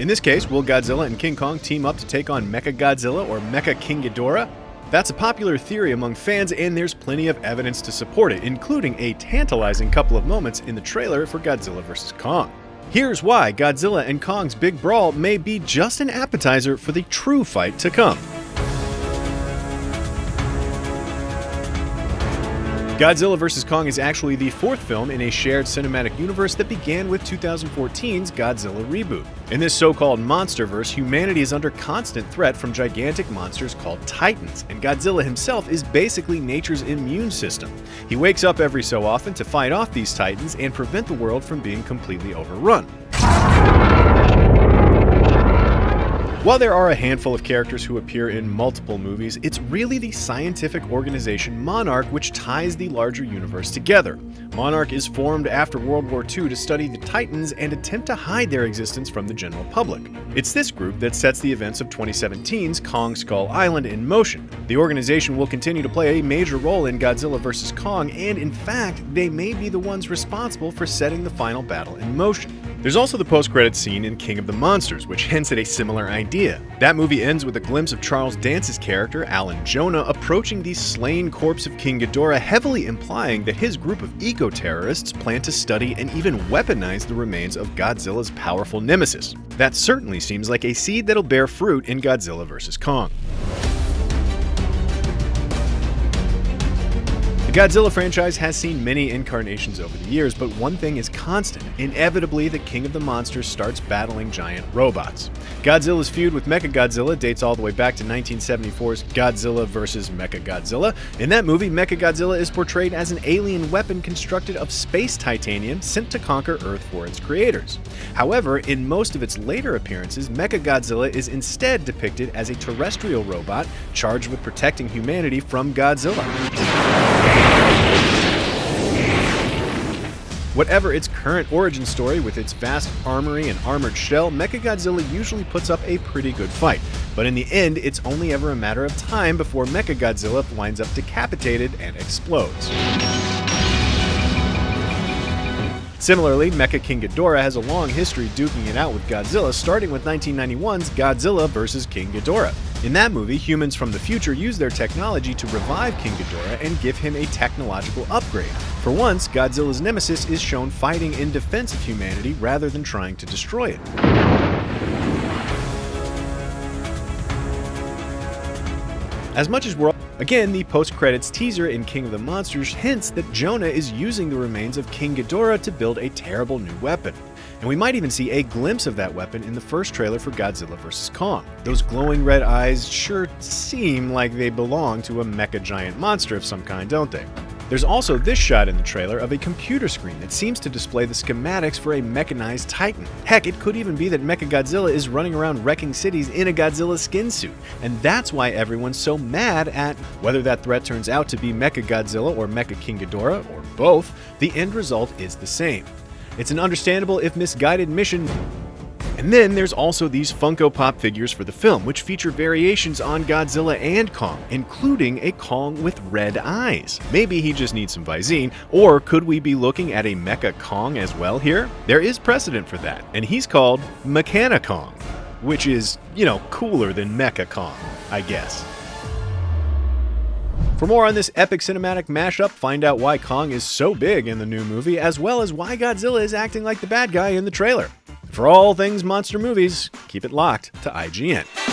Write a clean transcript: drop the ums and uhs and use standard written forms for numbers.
In this case, will Godzilla and King Kong team up to take on Mechagodzilla or Mecha King Ghidorah? That's a popular theory among fans, and there's plenty of evidence to support it, including a tantalizing couple of moments in the trailer for Godzilla vs. Kong. Here's why Godzilla and Kong's big brawl may be just an appetizer for the true fight to come. Godzilla vs. Kong is actually the fourth film in a shared cinematic universe that began with 2014's Godzilla reboot. In this so-called monsterverse, humanity is under constant threat from gigantic monsters called Titans, and Godzilla himself is basically nature's immune system. He wakes up every so often to fight off these Titans and prevent the world from being completely overrun. While there are a handful of characters who appear in multiple movies, it's really the scientific organization Monarch which ties the larger universe together. Monarch is formed after World War II to study the Titans and attempt to hide their existence from the general public. It's this group that sets the events of 2017's Kong Skull Island in motion. The organization will continue to play a major role in Godzilla vs. Kong, and in fact, they may be the ones responsible for setting the final battle in motion. There's also the post-credits scene in King of the Monsters, which hints at a similar idea. That movie ends with a glimpse of Charles Dance's character, Alan Jonah, approaching the slain corpse of King Ghidorah, heavily implying that his group of eco-terrorists plan to study and even weaponize the remains of Godzilla's powerful nemesis. That certainly seems like a seed that'll bear fruit in Godzilla vs. Kong. The Godzilla franchise has seen many incarnations over the years, but one thing is constant. Inevitably, the king of the monsters starts battling giant robots. Godzilla's feud with Mechagodzilla dates all the way back to 1974's Godzilla vs. Mechagodzilla. In that movie, Mechagodzilla is portrayed as an alien weapon constructed of space titanium sent to conquer Earth for its creators. However, in most of its later appearances, Mechagodzilla is instead depicted as a terrestrial robot charged with protecting humanity from Godzilla. Whatever its current origin story with its vast armory and armored shell, Mechagodzilla usually puts up a pretty good fight. But in the end, it's only ever a matter of time before Mechagodzilla winds up decapitated and explodes. Similarly, Mecha King Ghidorah has a long history duking it out with Godzilla, starting with 1991's Godzilla vs. King Ghidorah. In that movie, humans from the future use their technology to revive King Ghidorah and give him a technological upgrade. For once, Godzilla's nemesis is shown fighting in defense of humanity rather than trying to destroy it. As much as we're Again, the post-credits teaser in King of the Monsters hints that Jonah is using the remains of King Ghidorah to build a terrible new weapon. And we might even see a glimpse of that weapon in the first trailer for Godzilla vs. Kong. Those glowing red eyes sure seem like they belong to a mecha giant monster of some kind, don't they? There's also this shot in the trailer of a computer screen that seems to display the schematics for a mechanized Titan. Heck, it could even be that Mechagodzilla is running around wrecking cities in a Godzilla skin suit, and that's why everyone's so mad at whether that threat turns out to be Mechagodzilla or Mecha King Ghidorah, or both. The end result is the same. It's an understandable if misguided mission. And then there's also these Funko Pop figures for the film, which feature variations on Godzilla and Kong, including a Kong with red eyes. Maybe he just needs some Visine, or could we be looking at a Mecha Kong as well here? There is precedent for that, and he's called Mechana-Kong, which is, cooler than Mecha Kong, I guess. For more on this epic cinematic mashup, find out why Kong is so big in the new movie, as well as why Godzilla is acting like the bad guy in the trailer. For all things monster movies, keep it locked to IGN.